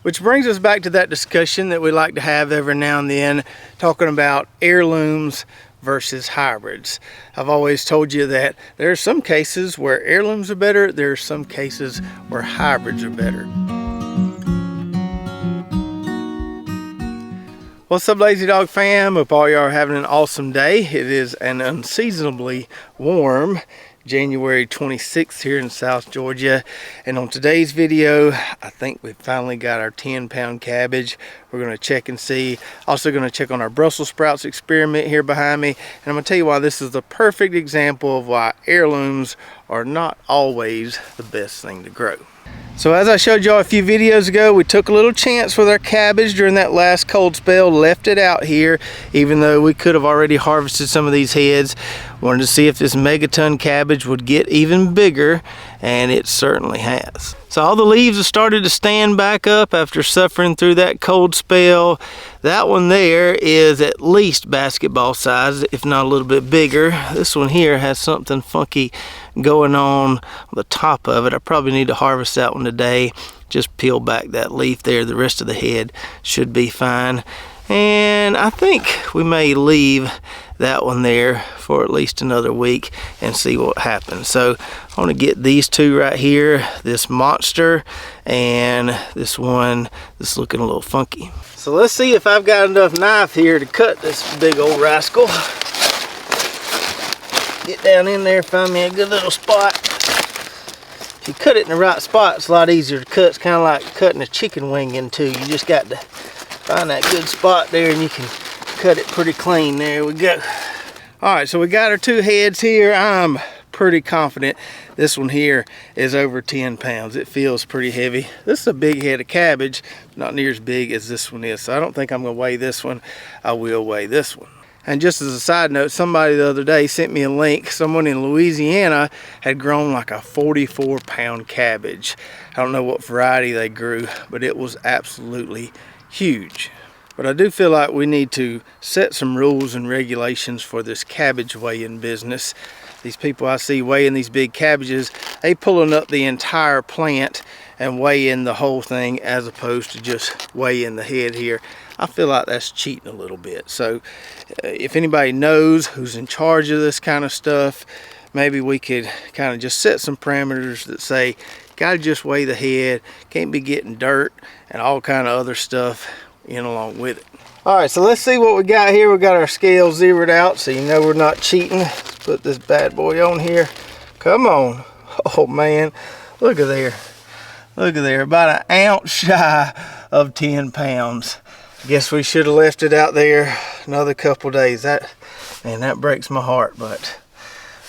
Which brings us back to that discussion that we like to have every now and then, talking about heirlooms versus hybrids. I've always told you that there are some cases where heirlooms are better, there are some cases where hybrids are better. What's up, Lazy Dog fam? Hope all y'all are having an awesome day. It is an unseasonably warm January 26th here in South Georgia, and on today's video I think we finally got our 10-pound cabbage. We're going to check and see. Also going to check on our Brussels sprouts experiment here behind me, and I'm going to tell you why this is the perfect example of why heirlooms are not always the best thing to grow. So as I showed y'all a few videos ago, we took a little chance with our cabbage during that last cold spell, left it out here, even though we could have already harvested some of these heads. Wanted to see if this megaton cabbage would get even bigger, and it certainly has. So all the leaves have started to stand back up after suffering through that cold spell. That one there is at least basketball size, if not a little bit bigger. This one here has something funky going on the top of it. I probably need to harvest that one today. Just peel back that leaf there. The rest of the head should be fine. And I think we may leave that one there for at least another week and see what happens. So I want to get these two right here, this monster and this one that's looking a little funky. So let's see if I've got enough knife here to cut this big old rascal. Get down in there, find me a good little spot. If you cut it in the right spot, it's a lot easier to cut. It's kind of like cutting a chicken wing in two. You just got to find that good spot there and you can cut it pretty clean. There we go. All right, so we got our two heads here. I'm pretty confident this one here is over 10 pounds. It feels pretty heavy. This is a big head of cabbage, not near as big as this one is. So I don't think I'm gonna weigh this one. I will weigh this one. And just as a side note, somebody the other day sent me a link. Someone in Louisiana had grown like a 44-pound cabbage. I don't know what variety they grew, but it was absolutely huge. But I do feel like we need to set some rules and regulations for this cabbage weighing business. These people I see weighing these big cabbages, they pulling up the entire plant and weighing the whole thing as opposed to just weighing the head here. I feel like that's cheating a little bit. So if anybody knows who's in charge of this kind of stuff, maybe we could kind of just set some parameters that say, gotta just weigh the head, can't be getting dirt and all kind of other stuff in along with it. All right, so let's see what we got here. We got our scale zeroed out, so you know we're not cheating. Let's put this bad boy on here. Come on. Oh man, look at there. Look at there, about an ounce shy of 10 pounds. Guess we should have left it out there another couple days. That breaks my heart, but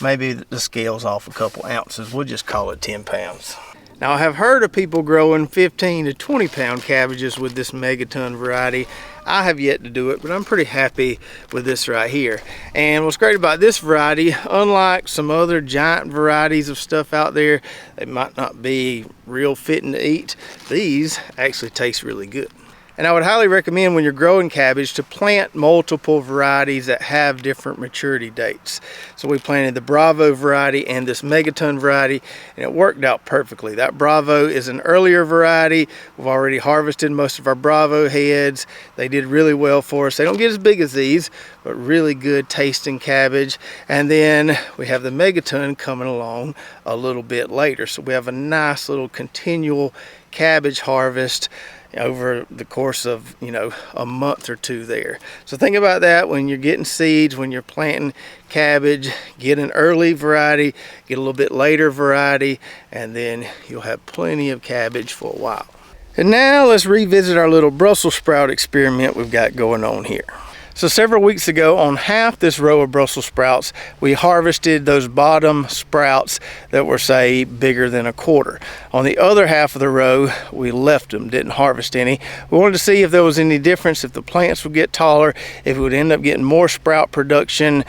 maybe the scale's off a couple ounces. We'll just call it 10 pounds. Now I have heard of people growing 15 to 20 pound cabbages with this megaton variety. I have yet to do it, but I'm pretty happy with this right here. And what's great about this variety, unlike some other giant varieties of stuff out there that might not be real fitting to eat, these actually taste really good. And I would highly recommend when you're growing cabbage to plant multiple varieties that have different maturity dates. So we planted the Bravo variety and this megaton variety, and it worked out perfectly. That Bravo is an earlier variety. We've already harvested most of our Bravo heads. They did really well for us. They don't get as big as these, but really good tasting cabbage. And then we have the megaton coming along a little bit later. So we have a nice little continual cabbage harvest over the course of, you know, a month or two there. So think about that when you're getting seeds, when you're planting cabbage. Get an early variety, get a little bit later variety, and then you'll have plenty of cabbage for a while. And now let's revisit our little Brussels sprout experiment we've got going on here. So several weeks ago, on half this row of Brussels sprouts, we harvested those bottom sprouts that were, say, bigger than a quarter. On the other half of the row, we left them, didn't harvest any. We wanted to see if there was any difference, if the plants would get taller, if we would end up getting more sprout production,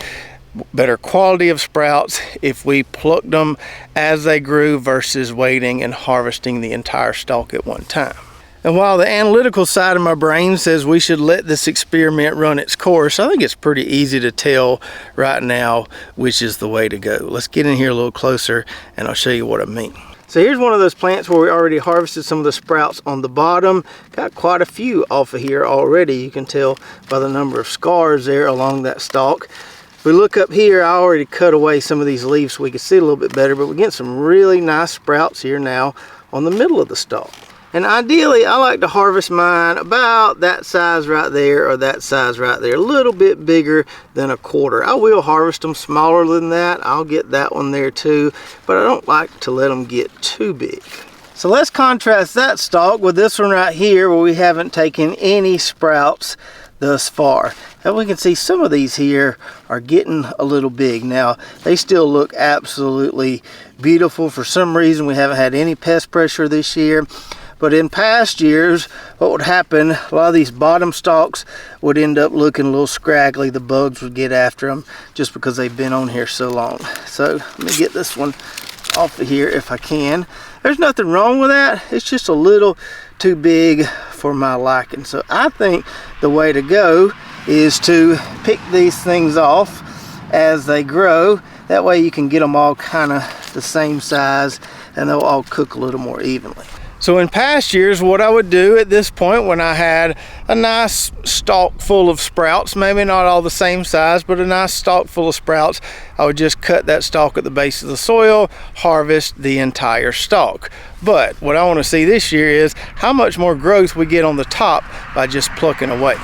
better quality of sprouts if we plucked them as they grew versus waiting and harvesting the entire stalk at one time. And while the analytical side of my brain says we should let this experiment run its course, I think it's pretty easy to tell right now which is the way to go. Let's get in here a little closer and I'll show you what I mean. So here's one of those plants where we already harvested some of the sprouts on the bottom. Got quite a few off of here already. You can tell by the number of scars there along that stalk. If we look up here, I already cut away some of these leaves so we can see it a little bit better, but we're getting some really nice sprouts here now on the middle of the stalk. And ideally, I like to harvest mine about that size right there or that size right there, a little bit bigger than a quarter. I will harvest them smaller than that. I'll get that one there too, but I don't like to let them get too big. So let's contrast that stalk with this one right here where we haven't taken any sprouts thus far. And we can see some of these here are getting a little big. Now, they still look absolutely beautiful. For some reason, we haven't had any pest pressure this year. But in past years, what would happen, a lot of these bottom stalks would end up looking a little scraggly. The bugs would get after them just because they've been on here so long. So let me get this one off of here if I can. There's nothing wrong with that. It's just a little too big for my liking. So I think the way to go is to pick these things off as they grow. That way you can get them all kind of the same size and they'll all cook a little more evenly. So in past years, what I would do at this point when I had a nice stalk full of sprouts, maybe not all the same size, but a nice stalk full of sprouts, I would just cut that stalk at the base of the soil, harvest the entire stalk. But what I want to see this year is how much more growth we get on the top by just plucking away.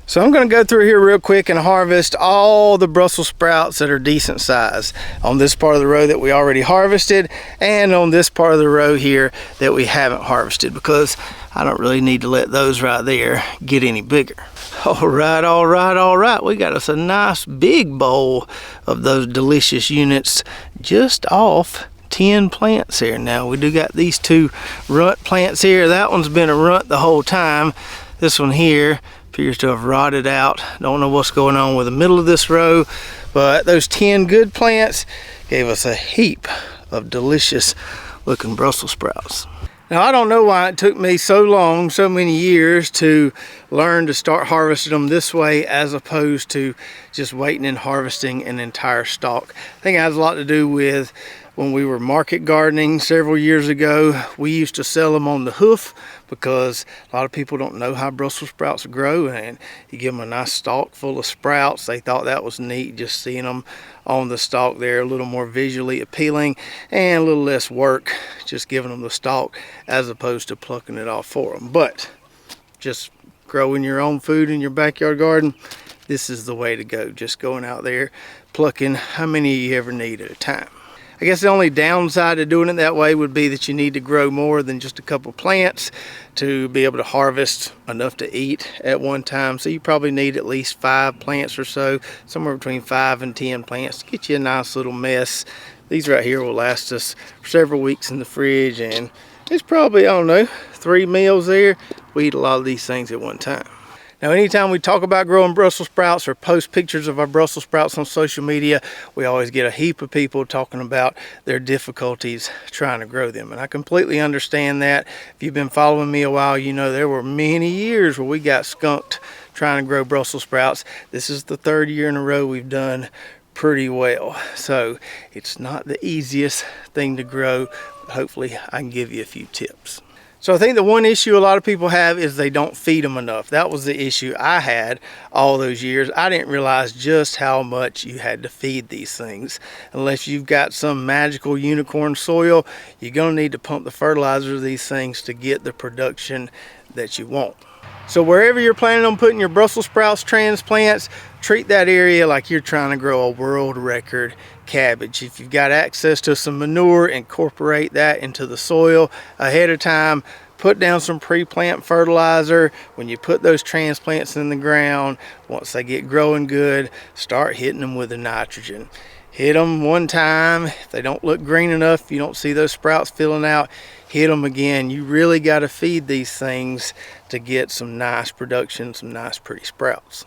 So I'm going to go through here real quick and harvest all the Brussels sprouts that are decent size on this part of the row that we already harvested and on this part of the row here that we haven't harvested, because I don't really need to let those right there get any bigger. All right. We got us a nice big bowl of those delicious units just off 10 plants here. Now we do got these 2 runt plants here. That one's been a runt the whole time. This one here appears to have rotted out. Don't know what's going on with the middle of this row, but those 10 good plants gave us a heap of delicious looking Brussels sprouts. Now I don't know why it took me so long, so many years to learn to start harvesting them this way as opposed to just waiting and harvesting an entire stalk. I think it has a lot to do with when we were market gardening several years ago. We used to sell them on the hoof because a lot of people don't know how Brussels sprouts grow, and you give them a nice stalk full of sprouts. They thought that was neat, just seeing them on the stalk there, a little more visually appealing and a little less work just giving them the stalk as opposed to plucking it off for them. But just growing your own food in your backyard garden, this is the way to go. Just going out there plucking how many you ever need at a time. I guess the only downside to doing it that way would be that you need to grow more than just a couple plants to be able to harvest enough to eat at one time. So you probably need at least 5 plants or so, somewhere between 5 and 10 plants to get you a nice little mess. These right here will last us for several weeks in the fridge, and it's probably, I don't know, 3 meals there. We eat a lot of these things at one time. Now, anytime we talk about growing Brussels sprouts or post pictures of our Brussels sprouts on social media, we always get a heap of people talking about their difficulties trying to grow them. And I completely understand that. If you've been following me a while, you know there were many years where we got skunked trying to grow Brussels sprouts. This is the 3rd year in a row we've done pretty well. So it's not the easiest thing to grow. Hopefully I can give you a few tips. So I think the one issue a lot of people have is they don't feed them enough. That was the issue I had all those years. I didn't realize just how much you had to feed these things. Unless you've got some magical unicorn soil, you're going to need to pump the fertilizer of these things to get the production that you want. So wherever you're planning on putting your Brussels sprouts transplants, treat that area like you're trying to grow a world record cabbage. If you've got access to some manure, incorporate that into the soil ahead of time. Put down some pre-plant fertilizer. When you put those transplants in the ground, once they get growing good, start hitting them with the nitrogen. Hit them one time. If they don't look green enough, you don't see those sprouts filling out, hit them again. You really got to feed these things to get some nice production, some nice pretty sprouts.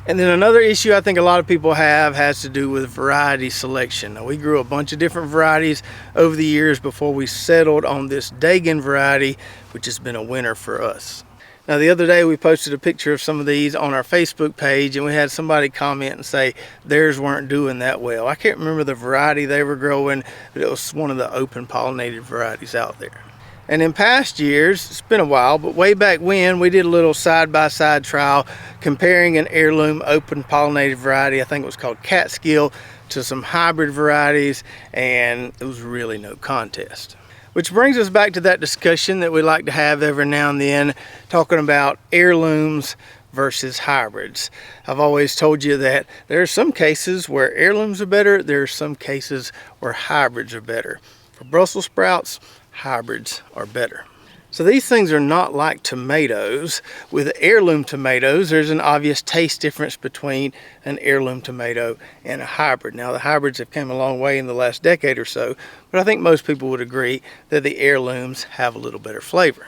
And then another issue I think a lot of people have has to do with variety selection. Now, we grew a bunch of different varieties over the years before we settled on this Dagan variety, which has been a winner for us. Now the other day we posted a picture of some of these on our Facebook page, and we had somebody comment and say theirs weren't doing that well. I can't remember the variety they were growing, but it was one of the open pollinated varieties out there. And in past years, it's been a while, but way back when, we did a little side-by-side trial comparing an heirloom open pollinated variety, I think it was called Catskill, to some hybrid varieties, and it was really no contest. Which brings us back to that discussion that we like to have every now and then, talking about heirlooms versus hybrids. I've always told you that there are some cases where heirlooms are better, there are some cases where hybrids are better. For Brussels sprouts, hybrids are better. So these things are not like tomatoes. With heirloom tomatoes, there's an obvious taste difference between an heirloom tomato and a hybrid. Now the hybrids have come a long way in the last decade or so, but I think most people would agree that the heirlooms have a little better flavor.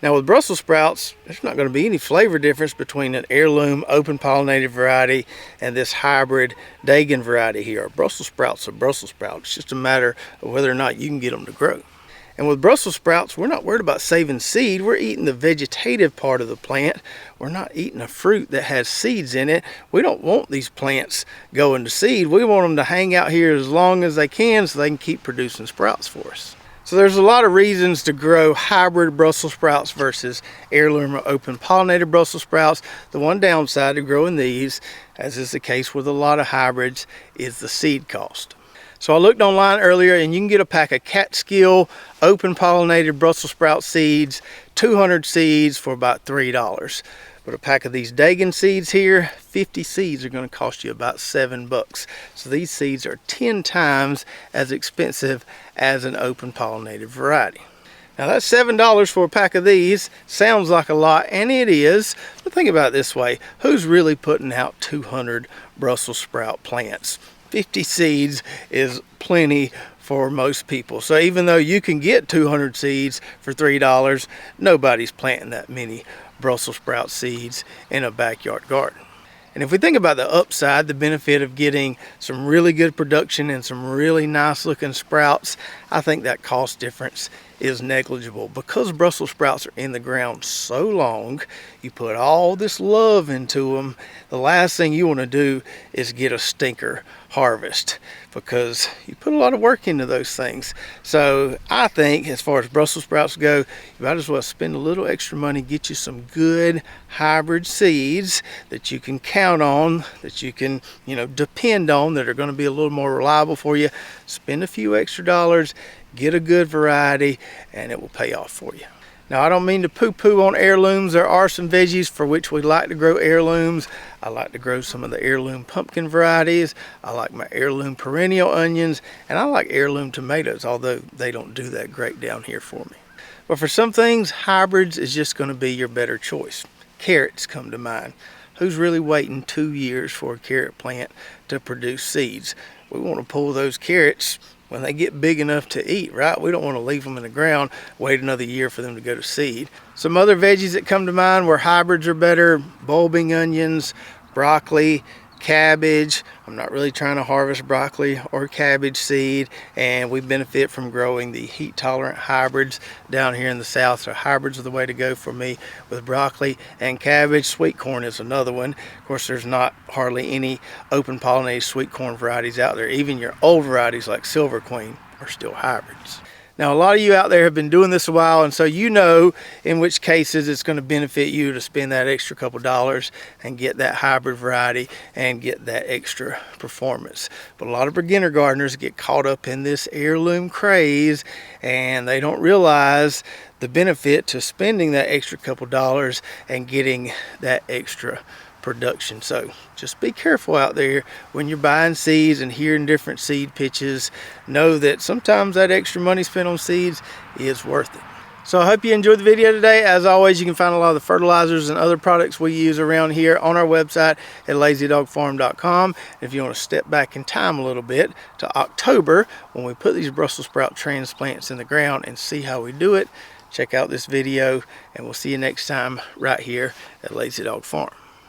Now with Brussels sprouts, there's not going to be any flavor difference between an heirloom open pollinated variety and this hybrid Dagan variety here. Brussels sprouts are Brussels sprouts. It's just a matter of whether or not you can get them to grow. And with Brussels sprouts, we're not worried about saving seed. We're eating the vegetative part of the plant. We're not eating a fruit that has seeds in it. We don't want these plants going to seed. We want them to hang out here as long as they can so they can keep producing sprouts for us. So there's a lot of reasons to grow hybrid Brussels sprouts versus heirloom or open pollinated Brussels sprouts. The one downside of growing these, as is the case with a lot of hybrids, is the seed cost. So I looked online earlier, and you can get a pack of Catskill open pollinated Brussels sprout seeds, 200 seeds for about $3. But a pack of these Dagan seeds here, 50 seeds are going to cost you about $7. So these seeds are 10 times as expensive as an open pollinated variety. Now that's $7 for a pack of these. Sounds like a lot, and it is. But think about it this way. Who's really putting out 200 Brussels sprout plants? 50 seeds is plenty for most people. So even though you can get 200 seeds for $3, nobody's planting that many Brussels sprout seeds in a backyard garden. And if we think about the upside, the benefit of getting some really good production and some really nice looking sprouts, I think that cost difference is negligible. Because Brussels sprouts are in the ground so long, you put all this love into them, the last thing you want to do is get a stinker harvest, because you put a lot of work into those things. So I think as far as Brussels sprouts go, you might as well spend a little extra money, get you some good hybrid seeds that you can count on, that you can, depend on, that are going to be a little more reliable for you. Spend a few extra dollars, get a good variety, and it will pay off for you. Now, I don't mean to poo-poo on heirlooms. There are some veggies for which we like to grow heirlooms. I like to grow some of the heirloom pumpkin varieties. I like my heirloom perennial onions, and I like heirloom tomatoes, although they don't do that great down here for me. But for some things, hybrids is just going to be your better choice. Carrots come to mind. Who's really waiting 2 years for a carrot plant to produce seeds? We want to pull those carrots when they get big enough to eat, right? We don't want to leave them in the ground, wait another year for them to go to seed. Some other veggies that come to mind where hybrids are better: bulbing onions, broccoli, cabbage. I'm not really trying to harvest broccoli or cabbage seed, and we benefit from growing the heat tolerant hybrids down here in the south. So hybrids are the way to go for me with broccoli and cabbage. Sweet corn is another one. Of course, there's not hardly any open pollinated sweet corn varieties out there. Even your old varieties like Silver Queen are still hybrids. Now, a lot of you out there have been doing this a while, and so you know in which cases it's going to benefit you to spend that extra couple dollars and get that hybrid variety and get that extra performance. But a lot of beginner gardeners get caught up in this heirloom craze, and they don't realize the benefit to spending that extra couple dollars and getting that extra production. So just be careful out there when you're buying seeds and hearing different seed pitches. Know that sometimes that extra money spent on seeds is worth it. So I hope you enjoyed the video today. As always, you can find a lot of the fertilizers and other products we use around here on our website at lazydogfarm.com. If you want to step back in time a little bit to October, when we put these Brussels sprout transplants in the ground, and see how we do it, check out this video, and we'll see you next time right here at Lazy Dog Farm.